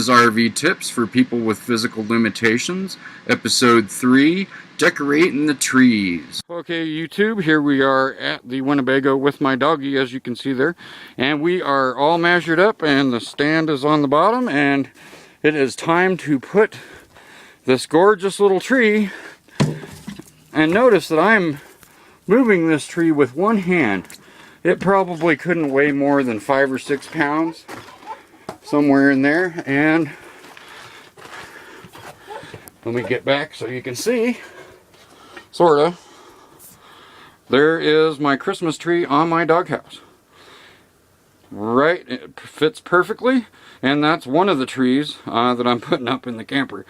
is RV Tips for People with Physical Limitations, Episode 3, Decorating the Trees. Okay, YouTube, here we are at the Winnebago with my doggy, as you can see there. And we are all measured up, and the stand is on the bottom, and it is time to put this gorgeous little tree. And notice that I'm moving this tree with one hand. It probably couldn't weigh more than 5 or 6 pounds. Somewhere in there. And let me get back so you can see. Sorta. There is my Christmas tree on my doghouse. Right, it fits perfectly. And that's one of the trees that I'm putting up in the camper.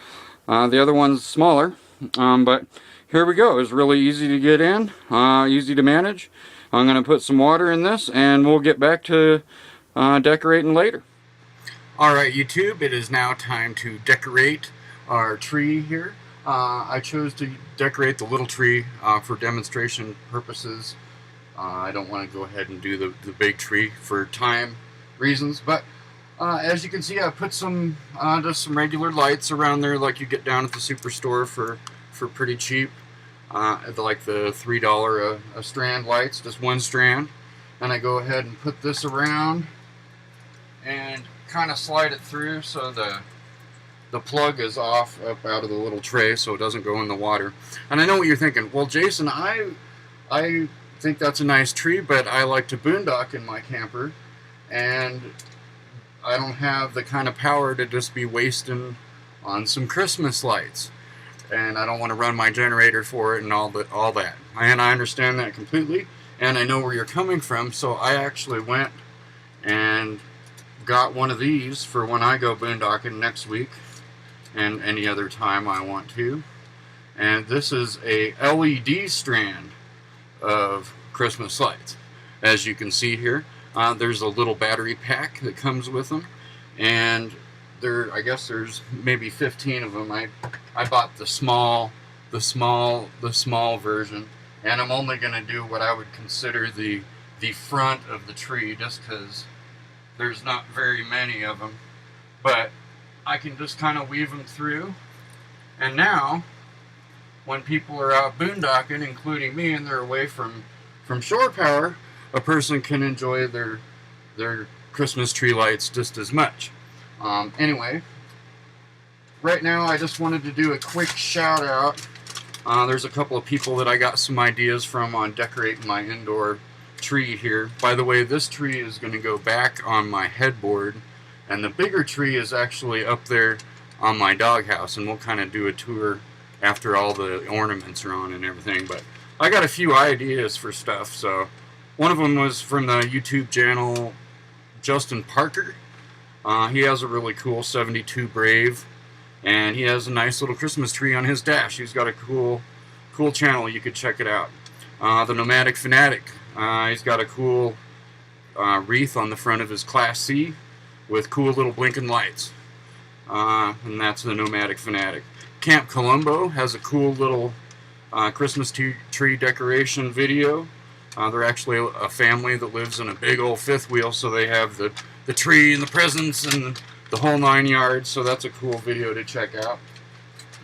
The other one's smaller. But here we go. It's really easy to get in. Easy to manage. I'm going to put some water in this, and we'll get back to decorating later. Alright, YouTube, it is now time to decorate our tree here. I chose to decorate the little tree for demonstration purposes. I don't want to go ahead and do the big tree for time reasons, but as you can see, I put some just some regular lights around there like you get down at the superstore for pretty cheap. Like the $3 a strand lights, just one strand. And I go ahead and put this around and kind of slide it through so the plug is off up out of the little tray so it doesn't go in the water. And I know what you're thinking. Well, Jason, I think that's a nice tree, but I like to boondock in my camper, and I don't have the kind of power to just be wasting on some Christmas lights. And I don't want to run my generator for it and all that. And I understand that completely, and I know where you're coming from, so I actually went and got one of these for when I go boondocking next week and any other time I want to. And this is a LED strand of Christmas lights. As you can see here, there's a little battery pack that comes with them, and I guess there's maybe 15 of them. I bought the small version, and I'm only going to do what I would consider the front of the tree, just because there's not very many of them. But I can just kind of weave them through, and now when people are out boondocking, including me, and they're away from shore power, a person can enjoy their Christmas tree lights just as much. Anyway, right now I just wanted to do a quick shout out. There's a couple of people that I got some ideas from on decorating my indoor tree here. By the way, this tree is going to go back on my headboard, and the bigger tree is actually up there on my doghouse, and we'll kind of do a tour after all the ornaments are on and everything. But I got a few ideas for stuff. So one of them was from the YouTube channel Justin Parker. He has a really cool 72 Brave, and he has a nice little Christmas tree on his dash. He's got a cool channel. You could check it out. The Nomadic Fanatic. He's got a cool wreath on the front of his Class C with cool little blinking lights. And that's the Nomadic Fanatic. Camp Colombo has a cool little Christmas tree decoration video. They're actually a family that lives in a big old fifth wheel, so they have the tree and the presents and the whole 9 yards, so that's a cool video to check out.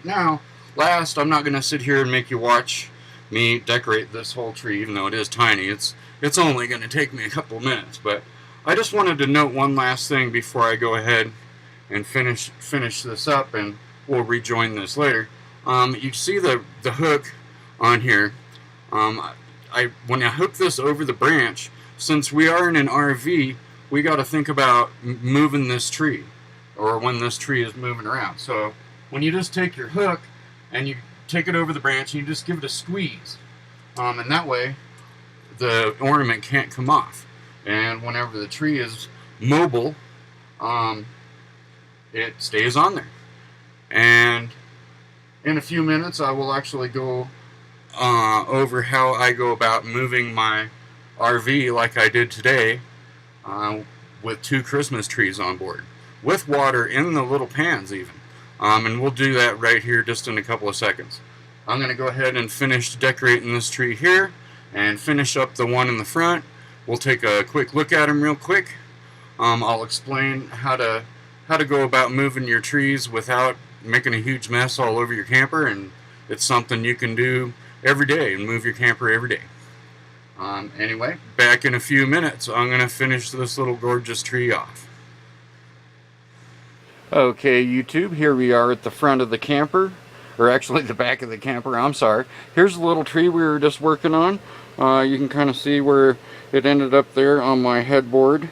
Now, last, I'm not going to sit here and make you watch me decorate this whole tree, even though it is tiny. It's only going to take me a couple minutes, but I just wanted to note one last thing before I go ahead and finish this up, and we'll rejoin this later. You see the hook on here. When I hook this over the branch, since we are in an RV, we got to think about moving this tree, or when this tree is moving around. So when you just take your hook and you take it over the branch and you just give it a squeeze, and that way the ornament can't come off. And whenever the tree is mobile, it stays on there. And in a few minutes I will actually go over how I go about moving my RV like I did today, with 2 Christmas trees on board, with water in the little pans even. And we'll do that right here just in a couple of seconds. I'm going to go ahead and finish decorating this tree here and finish up the one in the front. We'll take a quick look at them real quick. I'll explain how to how to go about moving your trees without making a huge mess all over your camper, and it's something you can do every day and move your camper every day. Anyway, back in a few minutes, I'm going to finish this little gorgeous tree off. Okay, YouTube, here we are at the front of the camper, or actually the back of the camper, I'm sorry. Here's the little tree we were just working on. You can kind of see where it ended up there on my headboard,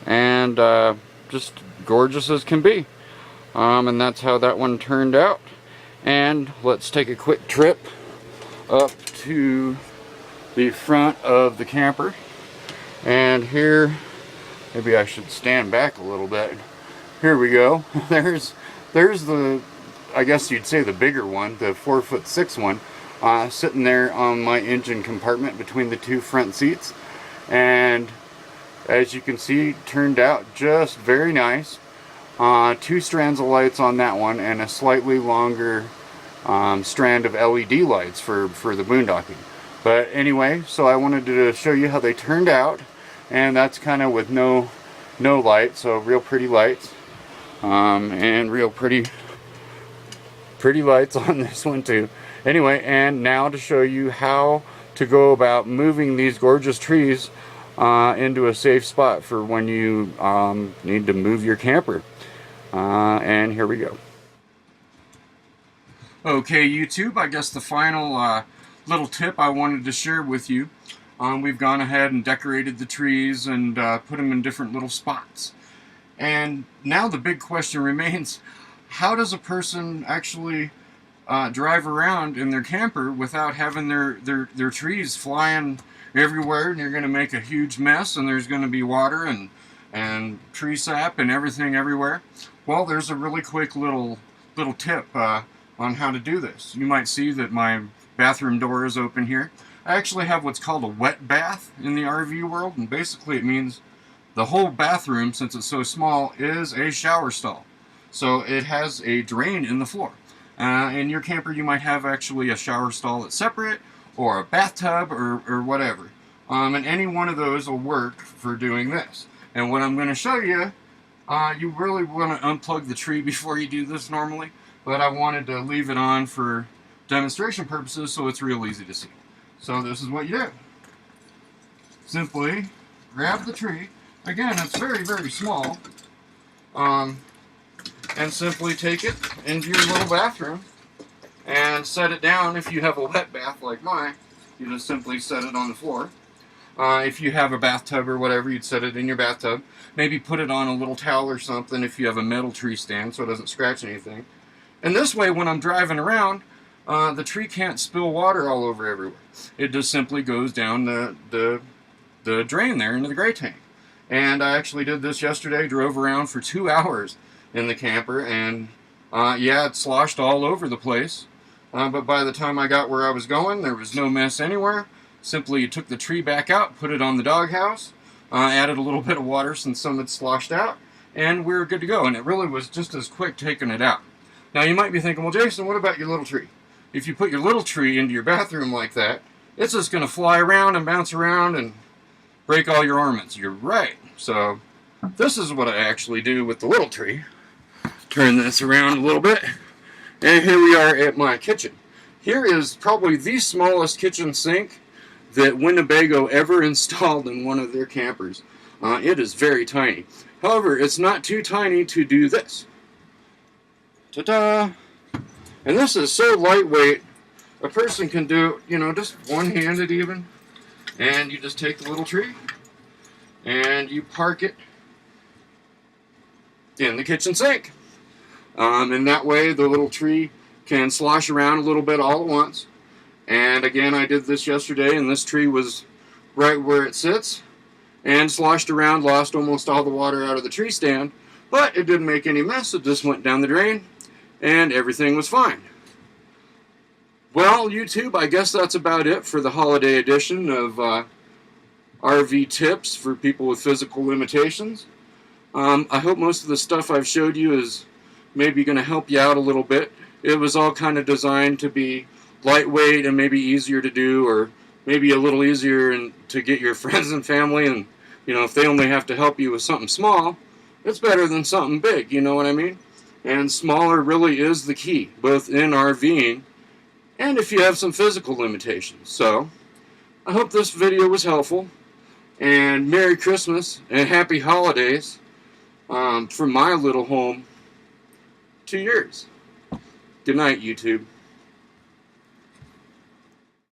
and just gorgeous as can be. And that's how that one turned out. And let's take a quick trip up to the front of the camper. And here, maybe I should stand back a little bit. Here we go. There's the, I guess you'd say the bigger one, the 4'6" one, sitting there on my engine compartment between the two front seats. And as you can see, turned out just very nice. 2 strands of lights on that one, and a slightly longer strand of LED lights for the boondocking. But anyway, so I wanted to show you how they turned out, and that's kind of with no light, so real pretty lights, and real pretty lights on this one too. Anyway, and now to show you how to go about moving these gorgeous trees into a safe spot for when you need to move your camper. And here we go. Okay, YouTube, I guess the final little tip I wanted to share with you. We've gone ahead and decorated the trees and put them in different little spots. And now the big question remains, how does a person actually drive around in their camper without having their trees flying everywhere, and you're going to make a huge mess, and there's going to be water and tree sap and everything everywhere? Well, there's a really quick little tip on how to do this. You might see that my bathroom door is open here. I actually have what's called a wet bath in the RV world, and basically it means the whole bathroom, since it's so small, is a shower stall. So it has a drain in the floor. In your camper you might have actually a shower stall that's separate, or a bathtub, or whatever. And any one of those will work for doing this. And what I'm going to show you, you really want to unplug the tree before you do this normally, but I wanted to leave it on for demonstration purposes so it's real easy to see. So this is what you do. Simply grab the tree. Again, it's very, very small. And simply take it into your little bathroom and set it down. If you have a wet bath like mine, you just simply set it on the floor. If you have a bathtub or whatever, you'd set it in your bathtub. Maybe put it on a little towel or something if you have a metal tree stand so it doesn't scratch anything. And this way, when I'm driving around, the tree can't spill water all over everywhere. It just simply goes down the drain there into the gray tank. And I actually did this yesterday, drove around for 2 hours in the camper, and yeah, it sloshed all over the place. But by the time I got where I was going, there was no mess anywhere. Simply took the tree back out, put it on the doghouse, added a little bit of water since some had sloshed out, and we were good to go. And it really was just as quick taking it out. Now you might be thinking, well, Jason, what about your little tree? If you put your little tree into your bathroom like that, it's just going to fly around and bounce around and break all your ornaments. You're right. So this is what I actually do with the little tree. Turn this around a little bit, and here we are at my kitchen. Here is probably the smallest kitchen sink that Winnebago ever installed in one of their campers. It is very tiny. However, it's not too tiny to do this. Ta-da! And this is so lightweight, a person can do, you know, just one-handed even. And you just take the little tree and you park it in the kitchen sink. And that way the little tree can slosh around a little bit all at once. And again, I did this yesterday, and this tree was right where it sits and sloshed around, lost almost all the water out of the tree stand, but it didn't make any mess. It just went down the drain and everything was fine. Well, YouTube, I guess that's about it for the holiday edition of RV tips for people with physical limitations. I hope most of the stuff I've showed you is maybe going to help you out a little bit. It was all kind of designed to be lightweight and maybe easier to do, or maybe a little easier to get your friends and family, and you know, if they only have to help you with something small, it's better than something big, you know what I mean? And smaller really is the key, both in RVing and if you have some physical limitations. So, I hope this video was helpful, and Merry Christmas and Happy Holidays from my little home to yours. Good night, YouTube.